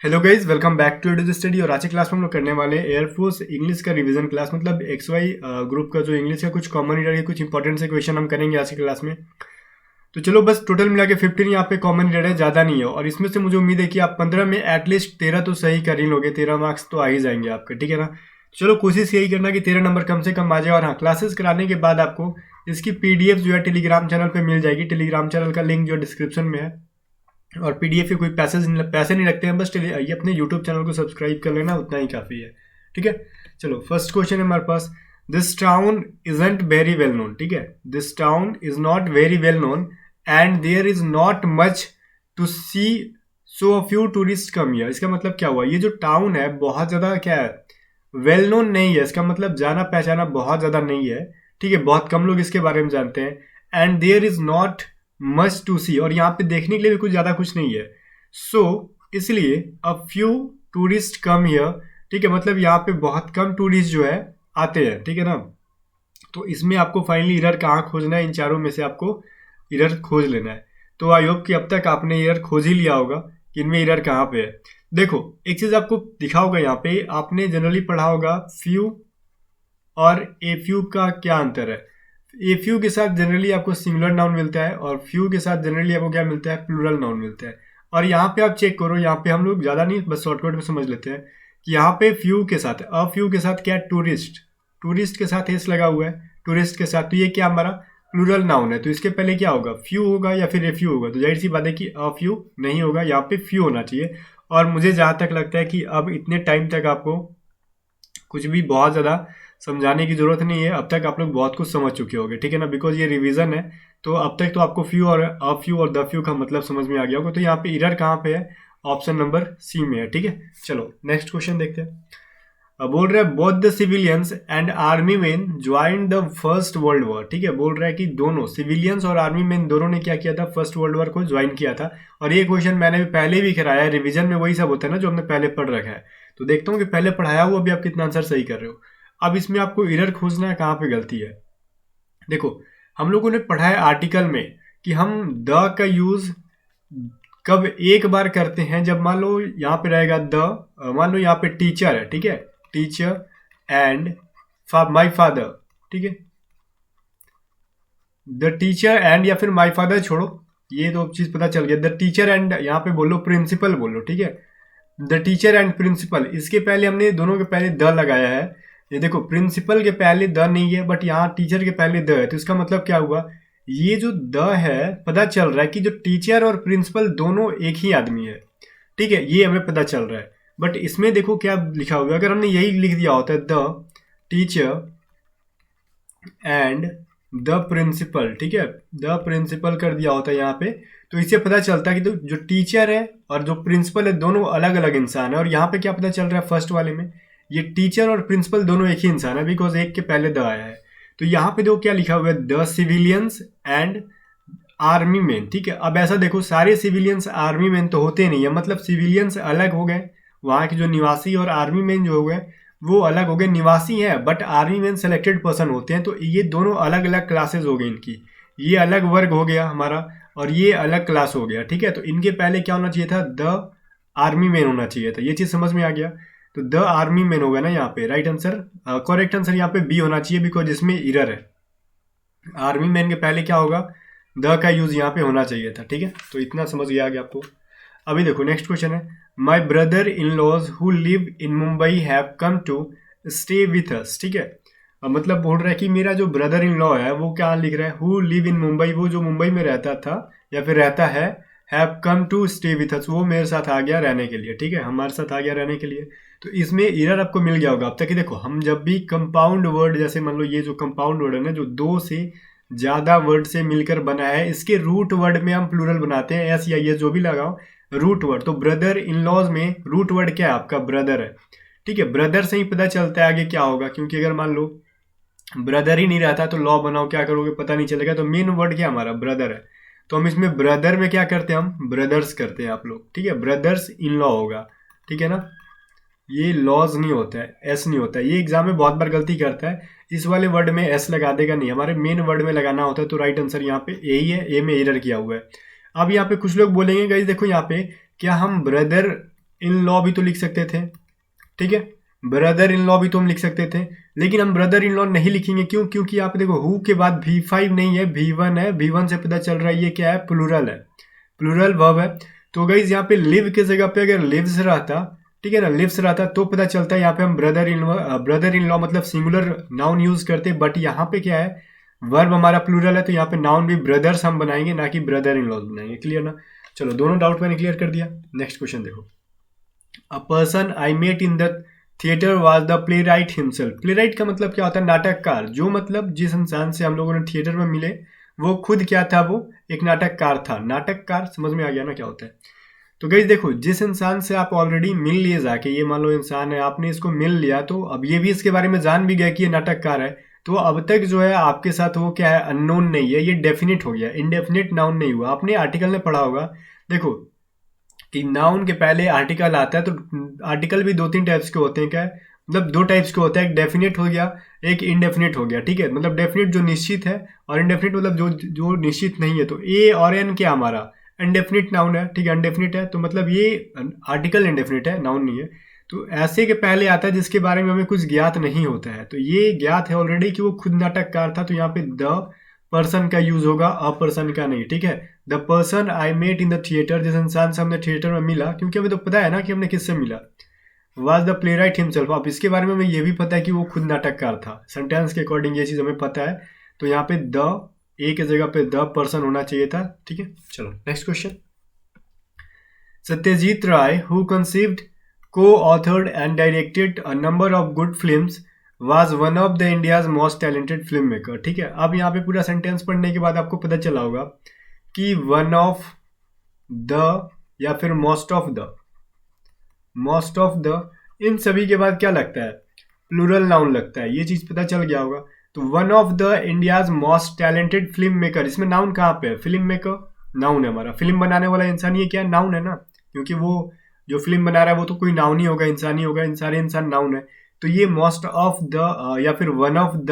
Hello guys, welcome back to the study. और आज की क्लास में हम लोग करने वाले हैं एयरफोर्स इंग्लिश का रिवीजन क्लास। मतलब एक्स वाई ग्रुप का जो इंग्लिश का कुछ कॉमन रीडर के कुछ इंपॉर्टेंट से क्वेश्चन हम करेंगे आज की क्लास में। तो चलो, बस टोटल मिला के 15 यहाँ पे कॉमन रीडर है, ज़्यादा नहीं है। और इसमें से मुझे उम्मीद है कि आप 15 में एटलीस्ट 13 तो सही कर ही लोगे। 13 मार्क्स तो आ ही जाएंगे आपके, ठीक है ना। चलो, कोशिश यही करना कि 13 नंबर कम से कम आ जाए। और हाँ, क्लासेस कराने के बाद आपको इसकी पीडीएफ जो है टेलीग्राम चैनल पे मिल जाएगी। टेलीग्राम चैनल का लिंक जो डिस्क्रिप्शन में है। और पीडीएफ के कोई पैसे नहीं लगते हैं, बस ये अपने यूट्यूब चैनल को सब्सक्राइब कर लेना, उतना ही काफ़ी है, ठीक है। चलो, फर्स्ट क्वेश्चन है हमारे पास। This town isn't very well known, ठीक है। This town is not very well known and there is not much to see, so a few tourist come here. इसका मतलब क्या हुआ? ये जो टाउन है बहुत ज़्यादा क्या है, वेल नोन नहीं है। इसका मतलब जाना पहचाना बहुत ज़्यादा नहीं है, ठीक है। बहुत कम लोग इसके बारे में जानते हैं। And there is not much to see, और यहाँ पे देखने के लिए भी कुछ ज़्यादा कुछ नहीं है। सो इसलिए अ फ्यू टूरिस्ट कम हियर, ठीक है। मतलब यहाँ पे बहुत कम टूरिस्ट जो है आते हैं, ठीक है ना। तो इसमें आपको फाइनली इरर कहाँ खोजना है? इन चारों में से आपको इरर खोज लेना है। तो आई होप कि अब तक आपने इरर खोज ही लिया होगा कि इनमें इरर कहाँ पे है। देखो, एक चीज़ आपको दिखा होगा यहाँ पे, आपने जनरली पढ़ा होगा फ्यू और ए फ्यू का क्या अंतर है। ए फ्यू के साथ जनरली आपको सिंगुलर नाउन मिलता है और फ्यू के साथ जनरली आपको क्या मिलता है? प्लूरल नाउन मिलता है। और यहाँ पे आप चेक करो, यहाँ पे हम लोग ज़्यादा नहीं, बस शॉर्टकट में समझ लेते हैं कि यहाँ पे फ्यू के साथ, अ फ्यू के साथ क्या है? टूरिस्ट। टूरिस्ट के साथ एस लगा हुआ है, टूरिस्ट के साथ। तो ये क्या हमारा प्लूरल नाउन है, तो इसके पहले क्या होगा? फ्यू होगा या फिर ए फ्यू होगा। तो जाहिर सी बात है कि अ फ्यू नहीं होगा, यहाँ पे फ्यू होना चाहिए। और मुझे जहाँ तक लगता है कि अब इतने टाइम तक आपको कुछ भी बहुत ज़्यादा समझाने की ज़रूरत नहीं है। अब तक आप लोग बहुत कुछ समझ चुके होंगे, ठीक है ना, बिकॉज ये रिवीजन है। तो अब तक तो आपको फ्यू और अ फ्यू और द फ्यू का मतलब समझ में आ गया होगा। तो यहाँ पे इरर कहाँ पे है? ऑप्शन नंबर सी में है, ठीक है। चलो, नेक्स्ट क्वेश्चन देखते हैं। अब बोल रहा है both the civilians and army man join the first world war, ठीक है। बोल रहा है कि दोनों सिविलियंस और आर्मी मैन दोनों ने क्या किया था? फर्स्ट वर्ल्ड वॉर को ज्वाइन किया था। और ये क्वेश्चन मैंने भी पहले भी कराया है, रिवीजन में वही सब होता है ना जो हमने पहले पढ़ रखा है। तो देखता हूँ कि पहले पढ़ाया हुआ भी आप कितना आंसर सही कर रहे हो। अब इसमें आपको इरर खोजना है, कहाँ पे गलती है। देखो, हम लोगों ने पढ़ा है आर्टिकल में कि हम द का यूज कब एक बार करते हैं, जब मान लो यहाँ पे रहेगा द, मान लो यहाँ पे टीचर है, ठीक है। टीचर एंड माई फादर, ठीक है। द टीचर एंड या फिर माई फादर छोड़ो, ये तो चीज पता चल गया। द टीचर एंड यहाँ पे बोलो प्रिंसिपल बोलो, ठीक है। द टीचर एंड प्रिंसिपल, इसके पहले हमने दोनों के पहले द लगाया है। ये देखो, प्रिंसिपल के पहले द नहीं है, बट यहाँ टीचर के पहले द है। तो इसका मतलब क्या हुआ? ये जो द है, पता चल रहा है कि जो टीचर और प्रिंसिपल दोनों एक ही आदमी है, ठीक है। ये हमें पता चल रहा है। बट इसमें देखो क्या लिखा हुआ है। अगर हमने यही लिख दिया होता है the teacher and the principal, ठीक है, द प्रिंसिपल कर दिया होता है यहाँ पे, तो इससे पता चलता है कि तो जो टीचर है और जो प्रिंसिपल है दोनों अलग अलग इंसान है। और यहाँ पे क्या पता चल रहा है? फर्स्ट वाले में ये टीचर और प्रिंसिपल दोनों एक ही इंसान है, बिकॉज एक के पहले द आया है। तो यहाँ पे देखो क्या लिखा हुआ है? The civilians and army man, ठीक है। अब ऐसा देखो, सारे सिविलियंस आर्मी मैन तो होते नहीं है, मतलब सिविलियंस अलग हो गए, वहाँ के जो निवासी, और आर्मी मैन जो हो गए वो अलग हो गए। निवासी हैं but army man selected person होते हैं। तो ये दोनों अलग अलग क्लासेस हो गई इनकी। ये अलग वर्ग हो गया हमारा और ये अलग क्लास हो गया, ठीक है। तो इनके पहले क्या होना चाहिए था? द आर्मी मैन होना चाहिए था। ये चीज़ समझ में आ गया। तो द आर्मी मैन होगा ना यहाँ पे, राइट आंसर। करेक्ट आंसर यहाँ पे बी होना चाहिए, बिकॉज इसमें इरर है। आर्मी मैन के पहले क्या होगा? द का यूज यहाँ पे होना चाहिए था, ठीक है। तो इतना समझ गया आगे आपको। अभी देखो, नेक्स्ट क्वेश्चन है। My brother in laws who live in Mumbai have come to stay with us, ठीक है। मतलब बोल रहा है कि मेरा जो ब्रदर इन लॉ है वो क्या लिख रहा है? हु लिव इन मुंबई, वो जो मुंबई में रहता था या फिर रहता है, have come to stay with us, वो मेरे साथ आ गया रहने के लिए, ठीक है, हमारे साथ आ गया रहने के लिए। तो इसमें इरर आपको मिल गया होगा अब तक कि देखो, हम जब भी कंपाउंड वर्ड, जैसे मान लो ये जो कंपाउंड वर्ड है ना, जो दो से ज़्यादा वर्ड से मिलकर बना है, इसके रूट वर्ड में हम प्लूरल बनाते हैं, एस या ये जो भी लगाओ, रूट वर्ड। तो ब्रदर इन लॉज में रूट वर्ड क्या है? आपका ब्रदर है, ठीक है। ब्रदर से ही पता चलता है आगे क्या होगा, क्योंकि अगर मान लो ब्रदर ही नहीं रहता तो लॉ बनाओ क्या करोगे पता नहीं चलेगा। तो मेन वर्ड क्या हमारा? ब्रदर है। तो हम इसमें ब्रदर में क्या करते हैं? हम ब्रदर्स करते हैं आप लोग, ठीक है। ब्रदर्स इन लॉ होगा, ठीक है ना। ये लॉज नहीं होता है, एस नहीं होता है। ये एग्जाम में बहुत बार गलती करता है, इस वाले वर्ड में एस लगा देगा नहीं, हमारे मेन वर्ड में लगाना होता है। तो राइट आंसर यहाँ पे ए ही है, ए में एरर किया हुआ है। अब यहाँ पे कुछ लोग बोलेंगे गाइस देखो यहाँ पे, क्या हम ब्रदर इन लॉ भी तो लिख सकते थे, ठीक है, ब्रदर इन लॉ भी तो हम लिख सकते थे, लेकिन हम ब्रदर इन लॉ नहीं लिखेंगे। क्यों? क्योंकि आप देखो हु के बाद V5 नहीं है, V1 है। V1 से पता चल रहा है ये क्या है, प्लूरल है, प्लूरल वर्ब है। तो गाइस यहाँ पे लिव की जगह पे अगर लिव्स रहता, ठीक है ना, लिव्स रहता तो पता चलता है यहाँ पे हम ब्रदर इन लॉ मतलब सिंगुलर नाउन यूज करते। बट यहाँ पे क्या है, वर्ब हमारा प्लूरल है, तो यहाँ पे नाउन भी ब्रदर्स हम बनाएंगे, ना कि ब्रदर इन लॉ बनाएंगे। क्लियर ना? चलो दोनों डाउट मैंने क्लियर कर दिया। नेक्स्ट क्वेश्चन देखो, a person I met in the theatre was the playwright himself. Playwright का मतलब क्या होता है, नाटककार। जो मतलब जिस इंसान से हम लोगों ने थिएटर में मिले वो खुद क्या था, वो एक नाटककार था। नाटककार समझ में आ गया ना क्या होता है? तो गाइस देखो, जिस इंसान से आप ऑलरेडी मिल लिए जाके, ये मान लो इंसान है, आपने इसको मिल लिया, तो अब ये भी इसके बारे में जान भी गया कि ये नाटककार है, तो अब तक जो है आपके साथ वो क्या है, अननोन नहीं है, ये डेफिनेट हो गया, इंडेफिनेट नाउन नहीं हुआ। आपने आर्टिकल में पढ़ा होगा, देखो कि नाउन के पहले आर्टिकल आता है, तो आर्टिकल भी 2-3 टाइप्स के होते हैं। क्या है? मतलब 2 टाइप्स के होते हैं, एक डेफिनेट हो गया, एक इनडेफिनेट हो गया, ठीक है। मतलब डेफिनेट जो निश्चित है, और इनडेफिनेट मतलब जो जो निश्चित नहीं है। तो ए और एन क्या हमारा इनडेफिनेट नाउन है, ठीक है, अनडेफिनेट है, तो मतलब ये आर्टिकल इनडेफिनेट है, नाउन नहीं है। तो ऐसे के पहले आता है जिसके बारे में हमें कुछ ज्ञात नहीं होता है। तो ये ज्ञात है ऑलरेडी कि वो खुद नाटककार था, तो यहाँ पे द पर्सन का यूज होगा, अ पर्सन का नहीं, ठीक है। The person I met in the theatre, जिस इंसान से हमने थिएटर में मिला, क्योंकि हमें तो पता है ना कि हमने किससे मिला, was the playwright himself. अब इसके बारे में हमें ये भी पता है कि वो खुद नाटककार था, सेंटेंस के अकॉर्डिंग ये चीज़ हमें पता है। तो यहाँ पे द ए की जगह पे द पर्सन होना चाहिए था, ठीक है। चलो next question, Satyajit Ray who conceived, co-authored and directed a number of good films was one of the India's most talented filmmaker। ठीक है, अब यहाँ पे पूरा सेंटेंस पढ़ने के बाद आपको पता चला होगा कि वन ऑफ द या फिर मोस्ट ऑफ द, इन सभी के बाद क्या लगता है, प्लूरल नाउन लगता है। ये चीज पता चल गया होगा। तो one of the India's most talented film maker, इसमें नाउन कहाँ पे है, फिल्म मेकर नाउन है हमारा। फिल्म बनाने वाला इंसान ये क्या नाउन है ना, क्योंकि वो जो फिल्म बना रहा है वो तो कोई नाउन ही होगा, इंसान ही होगा, इंसान इंसान नाउन है। तो ये मोस्ट ऑफ द या फिर वन ऑफ द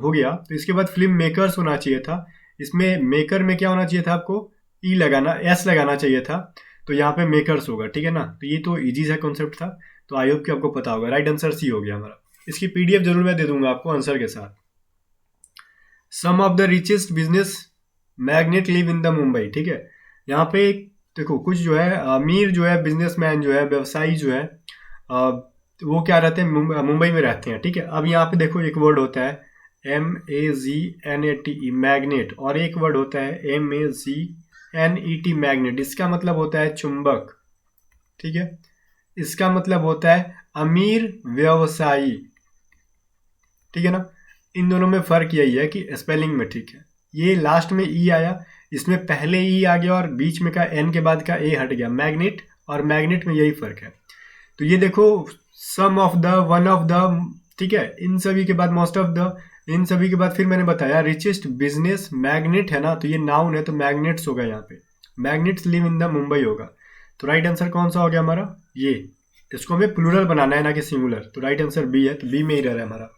हो गया। तो इसके बाद फिल्म मेकर्स होना चाहिए था। इसमें मेकर में क्या होना चाहिए था, आपको ई लगाना, एस लगाना चाहिए था। तो यहाँ पे मेकर्स होगा, ठीक है ना। तो ये तो इजी सा कॉन्सेप्ट था, तो आई होप कि आपको पता होगा। राइट आंसर सी हो गया हमारा। इसकी पीडीएफ जरूर मैं दे दूंगा आपको आंसर के साथ। Some of the richest business magnate live in the Mumbai, ठीक है। यहाँ पे देखो कुछ जो है अमीर जो है बिजनेसमैन जो है व्यवसायी जो है वो क्या रहते हैं, मुंबई में रहते हैं, ठीक है। अब यहाँ पे देखो एक वर्ड होता है MAGNET मैग्नेट, और एक वर्ड होता है MAGNET मैग्नेट। इसका मतलब होता है चुंबक, ठीक है। इसका मतलब होता है अमीर व्यवसायी, ठीक है ना। इन दोनों में फर्क यही है कि स्पेलिंग में, ठीक है। ये लास्ट में ई आया, इसमें पहले ई आ गया और बीच में का एन के बाद का ए हट गया। मैग्नेट और मैग्नेट में यही फर्क है। तो ये देखो some of the, one of the, ठीक है, इन सभी के बाद मोस्ट ऑफ द, इन सभी के बाद फिर मैंने बताया रिचेस्ट बिजनेस मैग्नेट है ना, तो ये नाउन है, तो मैग्नेट्स होगा यहाँ पे, magnets live in the Mumbai होगा। तो राइट आंसर कौन सा हो गया हमारा, ये। इसको हमें प्लूरल बनाना है ना कि सिंगुलर, तो राइट आंसर बी है, तो बी में ही रह रहा है हमारा।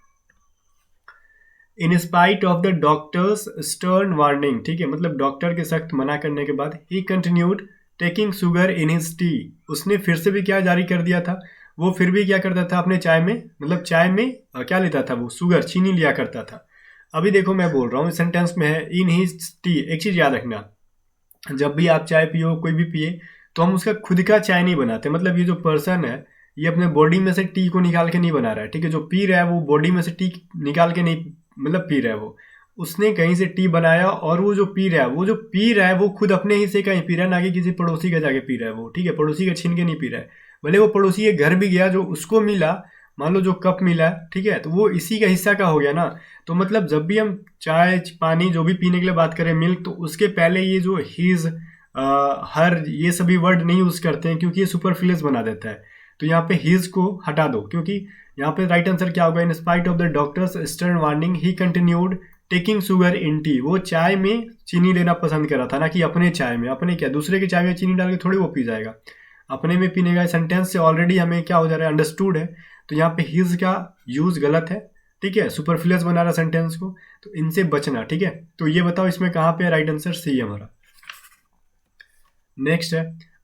In spite of the doctors stern warning, ठीक है, मतलब डॉक्टर के सख्त मना करने के बाद ही continued taking sugar in his T, उसने फिर से भी क्या जारी कर दिया था, वो फिर भी क्या करता था अपने चाय में, मतलब चाय में क्या लेता था वो, शुगर, चीनी लिया करता था। अभी देखो मैं बोल रहा हूँ सेंटेंस में है इन हिज टी। एक चीज याद रखना, जब भी आप चाय पियो, कोई भी पिए, तो हम उसका खुद का चाय नहीं बनाते। मतलब ये जो पर्सन है ये अपने बॉडी में से टी को निकाल के नहीं बना रहा है, ठीक है। जो पी रहा है वो बॉडी में से टी निकाल के नहीं, मतलब पी रहा है वो, उसने कहीं से टी बनाया, और वो जो पी रहा है वो खुद अपने ही से कहीं पी रहा है, ना कि किसी पड़ोसी का जाके पी रहा है वो, ठीक है। पड़ोसी का छीन के नहीं पी रहा है। भले वो पड़ोसी के घर भी गया, जो उसको मिला, मान लो जो कप मिला, ठीक है, तो वो इसी का हिस्सा का हो गया ना। तो मतलब जब भी हम चाय पानी जो भी पीने के लिए बात करें, मिल्क, तो उसके पहले ये जो हिज हर ये सभी वर्ड नहीं यूज करते हैं, क्योंकि ये सुपरफ्लुअस बना देता है। तो यहाँ पे हिज को हटा दो, क्योंकि यहाँ पे राइट आंसर क्या होगा, in spite of the doctors stern warning he continued taking sugar in T. वो चाय में चीनी लेना पसंद कर रहा था, ना कि अपने चाय में। अपने क्या, दूसरे की चाय में चीनी डाल के थोड़ी वो पी जाएगा, अपने में पीने का। सेंटेंस से ऑलरेडी हमें क्या हो जा रहा है, अंडरस्टूड है। तो यहाँ पे हिज का यूज गलत है, ठीक है, सुपरफ्लुअस बना रहा सेंटेंस को, तो इनसे बचना, ठीक है। तो ये बताओ इसमें कहाँ पे राइट आंसर सी है हमारा। नेक्स्ट है,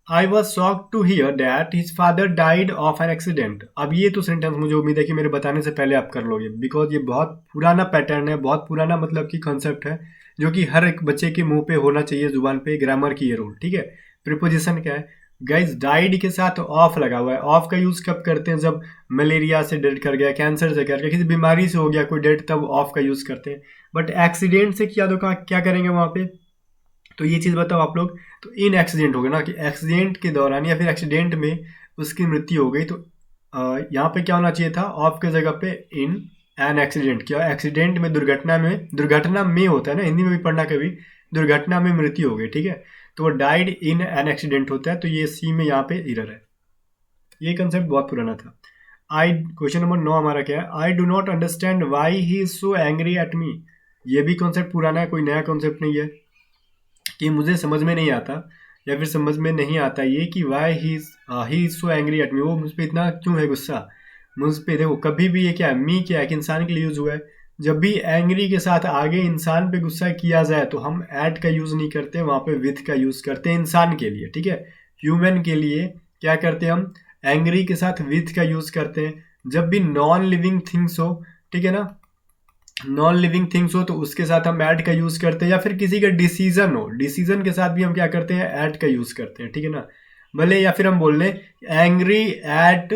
I was shock to hear that his father died of an accident. अब ये तो सेंटेंस मुझे उम्मीद है कि मेरे बताने से पहले आप कर लोगे, बिकॉज ये बहुत पुराना पैटर्न है, बहुत पुराना मतलब कि कॉन्सेप्ट है, जो कि हर एक बच्चे के मुंह पे होना चाहिए, जुबान पे, ग्रामर की ये रूल। ठीक है, प्रीपोजिशन क्या है गाइज, डाइड के साथ ऑफ लगा हुआ है। ऑफ का यूज कब करते हैं, जब मलेरिया से डेड कर गया, कैंसर से कर गया, किसी बीमारी से हो गया कोई डेड, तब ऑफ का यूज करते हैं। बट एक्सीडेंट से किया तो क्या करेंगे वहां पे, तो ये चीज़ बताओ आप लोग। तो इन एक्सीडेंट हो गया ना, कि एक्सीडेंट के दौरान या फिर एक्सीडेंट में उसकी मृत्यु हो गई, तो यहाँ पे क्या होना चाहिए था, ऑफ के जगह पे इन एन एक्सीडेंट। क्या एक्सीडेंट में, दुर्घटना में होता है ना, हिंदी में भी पढ़ना कभी, दुर्घटना में मृत्यु हो गई। ठीक है, तो वो डाइड इन एन एक्सीडेंट होता है, तो ये सी में यहाँ पे एरर है। ये कंसेप्ट बहुत पुराना था। क्वेश्चन नंबर 9 हमारा क्या है, I do not understand why he is so angry at me. ये भी कॉन्सेप्ट पुराना है, कोई नया कॉन्सेप्ट नहीं है, कि मुझे समझ में नहीं आता, या फिर समझ में नहीं आता ये कि why he is so angry at me, वो मुझ पर इतना क्यों है गुस्सा मुझ पे। देखो कभी भी ये क्या है, मी क्या है कि इंसान के लिए यूज हुआ है। जब भी एंग्री के साथ आगे इंसान पे गुस्सा किया जाए तो हम एट का यूज नहीं करते, वहां पे विथ का यूज करते हैं इंसान के लिए। ठीक है, ह्यूमन के लिए क्या करते हैं हम, एंग्री के साथ विथ का यूज करते हैं। जब भी नॉन लिविंग थिंग्स हो, ठीक है ना, नॉन लिविंग थिंग्स हो तो उसके साथ हम ऐड का यूज करते हैं, या फिर किसी का डिसीजन हो, डिसीजन के साथ भी हम क्या करते हैं, ऐड का यूज करते हैं। ठीक है ना, भले या फिर हम बोल लें angry at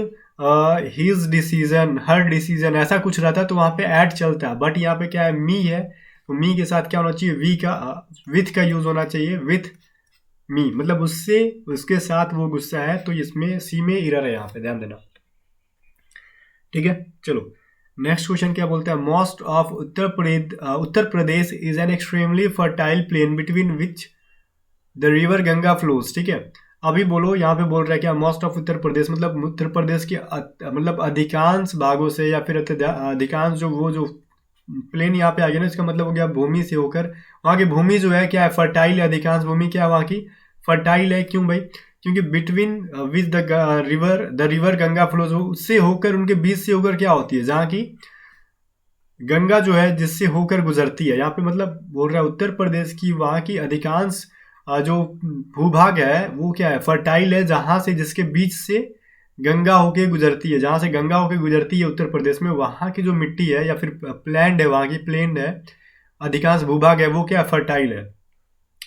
his decision, her decision, ऐसा कुछ रहता तो वहां पे ऐड चलता है। बट यहाँ पे क्या है, मी है, तो मी के साथ क्या होना चाहिए, वी का विथ का यूज होना चाहिए, विथ मी, मतलब उससे उसके साथ वो गुस्सा है, तो इसमें सी में एरर है, यहाँ पे ध्यान देना। ठीक है, चलो नेक्स्ट क्वेश्चन क्या बोलता है, most of Uttar Pradesh is an extremely fertile plain between which the river Ganga flows. ठीक है, अभी बोलो, यहाँ पे बोल रहा है क्या, मोस्ट ऑफ उत्तर प्रदेश मतलब उत्तर प्रदेश के मतलब अधिकांश भागों से, या फिर अधिकांश जो प्लेन यहाँ पे आ गया ना, इसका मतलब हो गया भूमि से होकर, वहाँ की भूमि जो है क्या है, फर्टाइल है, अधिकांश भूमि क्या है वहाँ की, फर्टाइल है। क्यों भाई, क्योंकि between which the river Ganga flows, उससे होकर, उनके बीच से होकर क्या होती है, जहाँ की गंगा जो है जिससे होकर गुजरती है। यहाँ पे मतलब बोल रहा है उत्तर प्रदेश की वहाँ की अधिकांश जो भूभाग है वो क्या है, फर्टाइल है, जहाँ से, जिसके बीच से गंगा होके गुजरती है, जहाँ से गंगा होके गुजरती है उत्तर प्रदेश में, वहाँ की जो मिट्टी है या फिर प्लैंड है, वहाँ की प्लेन है, अधिकांश भूभाग है, वो क्या फर्टाइल है।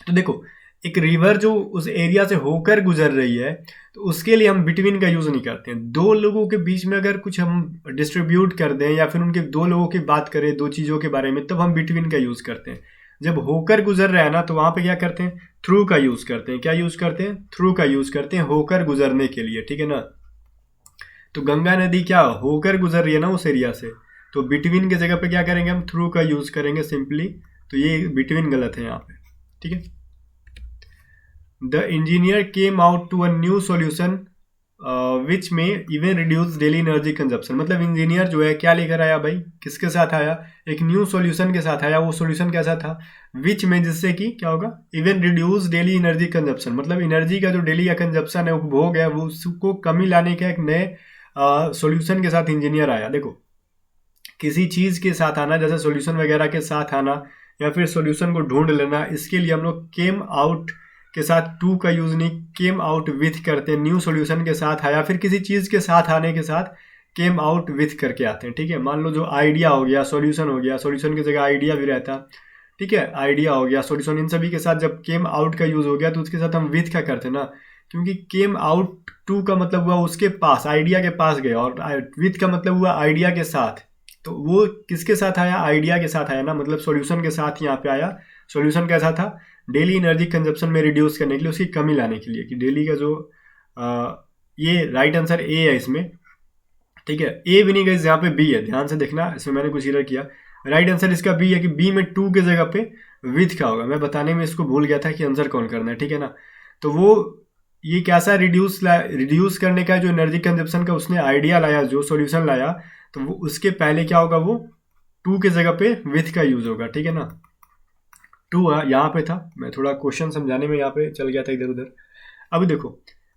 तो देखो एक रिवर जो उस एरिया से होकर गुजर रही है, तो उसके लिए हम बिटवीन का यूज नहीं करते हैं। दो लोगों के बीच में अगर कुछ हम डिस्ट्रीब्यूट कर दें, या फिर उनके दो लोगों की बात करें, दो चीजों के बारे में, तब हम बिटवीन का यूज करते हैं। जब होकर गुजर रहा है ना, तो वहां पे क्या करते हैं, थ्रू का यूज करते हैं। क्या यूज करते हैं, थ्रू का यूज करते हैं, होकर गुजरने के लिए। ठीक है ना, तो गंगा नदी क्या होकर गुजर रही है ना उस एरिया से, तो बिटवीन की जगह पे क्या करेंगे, हम थ्रू का यूज करेंगे सिंपली। तो ये बिटवीन गलत है यहाँ पे। ठीक है, the engineer came out to a new solution which may even reduce daily energy consumption. मतलब इंजीनियर जो है क्या लेकर आया भाई, किसके साथ आया, एक न्यू सॉल्यूशन के साथ आया। वो सॉल्यूशन कैसा था, विच में, जिससे कि क्या होगा, even reduce daily energy consumption, मतलब एनर्जी का जो डेली का कंजप्शन है, उपभोग है, वो उसको कमी लाने का एक नए सॉल्यूशन के साथ इंजीनियर आया। देखो किसी चीज के साथ आना, जैसे सॉल्यूशन वगैरह के साथ आना, या फिर सॉल्यूशन को ढूंढ लेना, इसके लिए हम लोग केम आउट के साथ टू का यूज नहीं, केम आउट विथ करते हैं। न्यू सॉल्यूशन के साथ आया, फिर किसी चीज के साथ आने के साथ केम आउट विथ करके आते हैं। ठीक है, मान लो जो आइडिया हो गया, सॉल्यूशन हो गया, सॉल्यूशन की जगह आइडिया भी रहता। ठीक है, आइडिया हो गया, सॉल्यूशन, इन सभी के साथ जब केम आउट का यूज हो गया, तो उसके साथ हम विथ का करते ना, क्योंकि केम आउट टू का मतलब हुआ उसके पास, आइडिया के पास गया, और विथ का मतलब हुआ आइडिया के साथ। तो वो किसके साथ आया, आइडिया के साथ आया ना, मतलब सॉल्यूशन के साथ यहाँ पे आया। सॉल्यूशन कैसा था, डेली एनर्जी कंजप्शन में रिड्यूस करने के लिए, उसकी कमी लाने के लिए, कि डेली का जो ये राइट आंसर ए है इसमें। ठीक है, ए भी नहीं गई, यहाँ पे बी है, ध्यान से देखना, इसमें मैंने कुछ एरर किया। राइट आंसर इसका बी है, कि बी में टू के जगह पे विथ का होगा। मैं बताने में इसको भूल गया था कि आंसर कौन करना है। ठीक है ना, तो वो ये कैसा रिड्यूस करने का जो एनर्जी कंजप्शन का उसने आइडिया लाया, जो सॉल्यूशन लाया, तो वो उसके पहले क्या होगा, वो टू के जगह पे विथ का यूज होगा। ठीक है ना, टू यहाँ पे था, मैं थोड़ा क्वेश्चन समझाने में यहाँ पे चल गया था इधर उधर। अब देखो,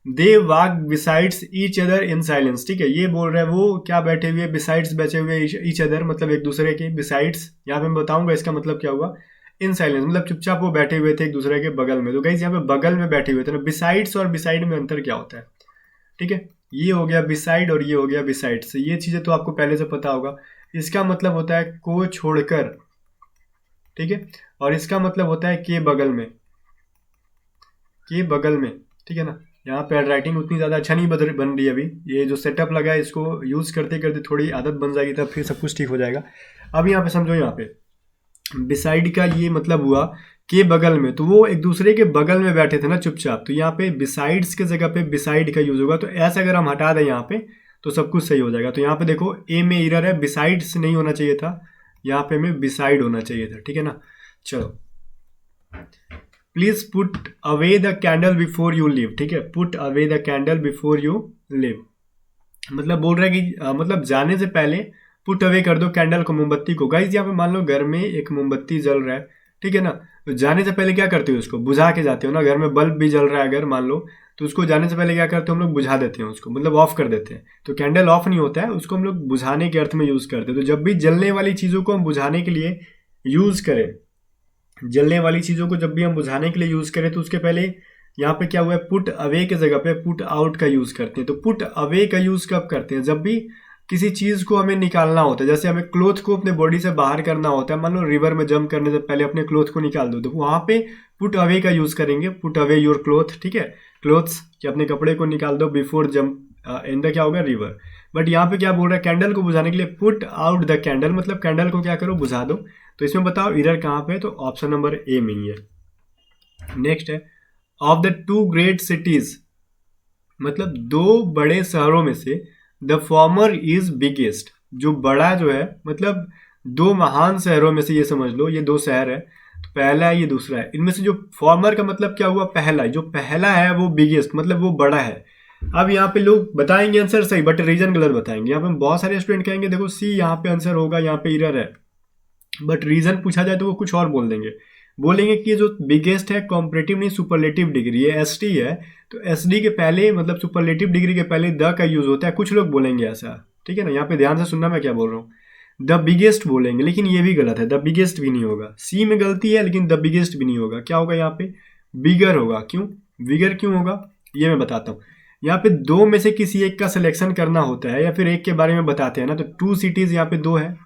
they walk besides each other in silence. ठीक है, ये बोल रहे हैं वो क्या बैठे हुए, बिसाइड्स बैठे हुए ईच अदर, मतलब एक दूसरे के, बिसाइड्स यहाँ पे मैं बताऊंगा इसका मतलब क्या हुआ। इन साइलेंस मतलब चुपचाप वो बैठे हुए थे एक दूसरे के बगल में। तो गाइस यहाँ पे बगल में बैठे हुए थे ना, बिसाइड्स और बिसाइड में अंतर क्या होता है, ठीक है। ये हो गया बिसाइड और ये हो गया बिसाइड्स, ये चीज़ें तो आपको पहले से पता होगा। इसका मतलब होता है को छोड़कर, ठीक है, और इसका मतलब होता है के बगल में, के बगल में, ठीक है ना। यहाँ पे राइटिंग उतनी ज़्यादा अच्छा नहीं बन रही है अभी, ये जो सेटअप लगा है इसको यूज़ करते करते थोड़ी आदत बन जाएगी, तब फिर सब कुछ ठीक हो जाएगा। अब यहाँ पे समझो, यहाँ पे बिसाइड का ये मतलब हुआ के बगल में, तो वो एक दूसरे के बगल में बैठे थे ना चुपचाप, तो यहाँ पे बिसाइड्स के जगह पे बिसाइड का यूज होगा। तो ऐसा अगर हम हटा दें यहाँ पे तो सब कुछ सही हो जाएगा। तो यहाँ पे देखो ए में एरर है, बिसाइड्स नहीं होना चाहिए था, यहाँ पे हमें बिसाइड होना चाहिए था, ठीक है ना। चलो, please put away the candle before you live, ठीक है, put away the candle before you live, मतलब बोल रहा है कि मतलब जाने से पहले पुट अवे कर दो कैंडल को, मोमबत्ती को। गाइज यहाँ पे मान लो घर में एक मोमबत्ती जल रहा है, ठीक है ना, तो जाने से पहले क्या करते हो, उसको बुझा के जाते हो ना। घर में बल्ब भी जल रहा है अगर मान लो, तो उसको जाने से पहले क्या करते हो हम लोग, बुझा देते हैं उसको, मतलब ऑफ कर देते हैं। तो कैंडल ऑफ नहीं होता है, उसको हम लोग बुझाने के अर्थ में यूज करते हैं। तो जब भी जलने वाली चीज़ों को हम बुझाने के लिए यूज करें, जलने वाली चीज़ों को जब भी हम बुझाने के लिए यूज करें, तो उसके पहले यहाँ पे क्या हुआ है, पुट अवे के जगह पे पुट आउट का यूज करते हैं। तो पुट अवे का यूज कब करते हैं, जब भी किसी चीज को हमें निकालना होता है, जैसे हमें क्लोथ को अपने बॉडी से बाहर करना होता है, मान लो रिवर में जंप करने से पहले अपने क्लोथ को निकाल दो, तो वहां पे पुट अवे का यूज करेंगे, पुट अवे योर क्लोथ, ठीक है, क्लोथ्स, कि अपने कपड़े को निकाल दो बिफोर जंप इन द क्या होगा, रिवर। बट यहाँ पे क्या बोल रहा है, कैंडल को बुझाने के लिए पुट आउट द कैंडल, मतलब कैंडल को क्या करो, बुझा दो। तो इसमें बताओ एरर कहाँ पे, तो ऑप्शन नंबर ए में ही है। नेक्स्ट है, of the two great cities, मतलब दो बड़े शहरों में से द फॉर्मर इज बिगेस्ट, जो बड़ा जो है, मतलब दो महान शहरों में से, ये समझ लो ये दो शहर है, तो पहला है ये दूसरा है, इनमें से जो फॉर्मर का मतलब क्या हुआ, पहला, जो पहला है वो बिगेस्ट, मतलब वो बड़ा है। अब यहाँ पे लोग बताएंगे आंसर सही, बट रीजन गलत बताएंगे। यहाँ पे बहुत सारे स्टूडेंट कहेंगे देखो सी यहाँ पे आंसर होगा, यहाँ पे एरर है, बट रीजन पूछा जाए तो वो कुछ और बोल देंगे, बोलेंगे कि जो बिगेस्ट है कॉम्परेटिव नहीं सुपरलेटिव डिग्री है, एसटी है, तो एसडी के पहले मतलब सुपरलेटिव डिग्री के पहले द का यूज होता है, कुछ लोग बोलेंगे ऐसा, ठीक है ना। यहाँ पे ध्यान से सुनना मैं क्या बोल रहा हूँ, द बिगेस्ट बोलेंगे, लेकिन ये भी गलत है, द बिगेस्ट भी नहीं होगा, सी में गलती है, लेकिन द बिगेस्ट भी नहीं होगा। क्या होगा यहाँ पे, बिगर होगा। क्यों बिगर क्यों होगा, ये मैं बताता हूँ। यहाँ पे दो में से किसी एक का सिलेक्शन करना होता है, या फिर एक के बारे में बताते हैं ना, तो टू सिटीज यहाँ पे दो है,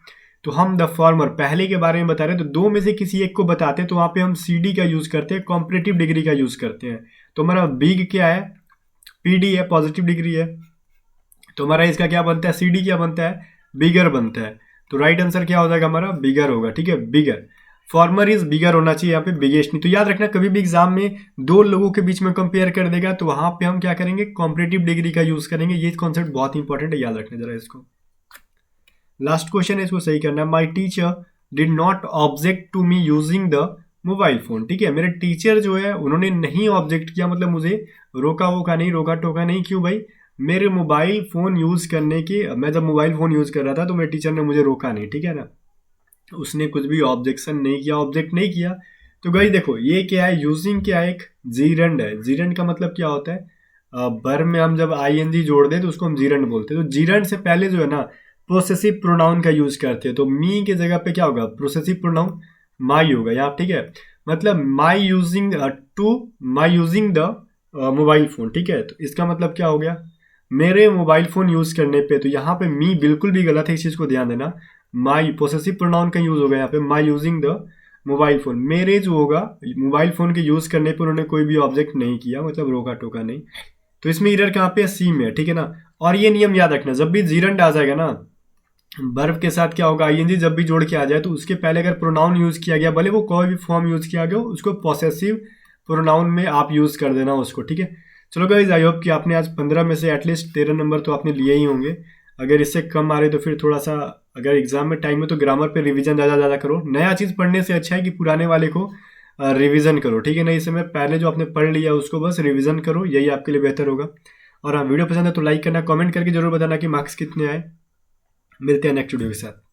तो हम द फॉर्मर पहले के बारे में बता रहे हैं, तो दो में से किसी एक को बताते हैं, तो वहां पे हम सी डी का यूज करते हैं, कॉम्परेटिव डिग्री का यूज करते हैं। तो हमारा बिग क्या है, पीडी है, पॉजिटिव डिग्री है, तो हमारा इसका क्या बनता है, सी डी क्या बनता है, बिगर बनता है। तो राइट आंसर क्या हो जाएगा हमारा, बिगर होगा, ठीक है, बिगर। फॉर्मर इज बिगर होना चाहिए, यहाँ पे बिगेस्ट नहीं। तो याद रखना, कभी भी एग्जाम में दो लोगों के बीच में कंपेयर कर देगा, तो वहां पे हम क्या करेंगे, कॉम्परेटिव डिग्री का यूज करेंगे। ये कॉन्सेप्ट बहुत इंपॉर्टेंट है, याद रखना जरा इसको। लास्ट क्वेश्चन है, इसको सही करना है। My teacher did not object to me using the mobile phone, ठीक है, मेरे टीचर जो है उन्होंने नहीं ऑब्जेक्ट किया, मतलब मुझे रोका वोका नहीं, रोका टोका नहीं। क्यों भाई, मेरे मोबाइल फोन यूज करने की, मैं जब मोबाइल फोन यूज कर रहा था तो मेरे टीचर ने मुझे रोका नहीं, ठीक है ना, उसने कुछ भी ऑब्जेक्शन नहीं किया, ऑब्जेक्ट नहीं किया। तो गाइस देखो ये क्या है, यूजिंग क्या है, एक जीरंड है। जीरंड का मतलब क्या होता है, बर में हम जब आईएनजी जोड़ दें तो उसको हम जीरंड बोलते हैं। तो जीरंड से पहले जो है ना प्रोसेसिव प्रोनाउन का यूज करते हैं, तो मी के जगह पे क्या होगा, प्रोसेसिव प्रोनाउन माई होगा यहाँ, ठीक है, मतलब my using my using the mobile phone, ठीक है। तो इसका मतलब क्या हो गया, मेरे मोबाइल फोन यूज करने पे, तो यहाँ पे मी बिल्कुल भी गलत है, इस चीज को ध्यान देना। माई पोसेसिव प्रोनाउन का यूज होगा यहाँ पे, माई यूजिंग द मोबाइल फोन, मेरे जो होगा मोबाइल फोन के यूज करने पर उन्होंने कोई भी ऑब्जेक्ट नहीं किया, मतलब रोका टोका नहीं। तो इसमें एरर कहाँ पे है, सी में, ठीक है ना। और ये नियम याद रखना, जब भी जीरंड आ जाएगा ना, वर्ब के साथ क्या होगा, आईएनजी जब भी जोड़ के आ जाए तो उसके पहले अगर प्रोनाउन यूज किया गया, भले वो कोई भी फॉर्म यूज किया गया, उसको पॉसेसिव प्रोनाउन में आप यूज कर देना उसको, ठीक है। चलो गाइज, आई होप कि आपने आज 15 में से एटलीस्ट 13 नंबर तो आपने लिए ही होंगे। अगर इससे कम आ रहे तो फिर थोड़ा सा, अगर एग्जाम में टाइम है तो ग्रामर पे रिवीजन ज़्यादा करो। नया चीज़ पढ़ने से अच्छा है कि पुराने वाले को रिवीजन करो, ठीक है। नहीं समय पहले जो आपने पढ़ लिया उसको बस रिवीजन करो, यही आपके लिए बेहतर होगा। और हाँ, वीडियो पसंद है तो लाइक करना, कमेंट करके जरूर बताना कि मार्क्स कितने आए। मिलते हैं नेक्स्ट वीडियो के साथ।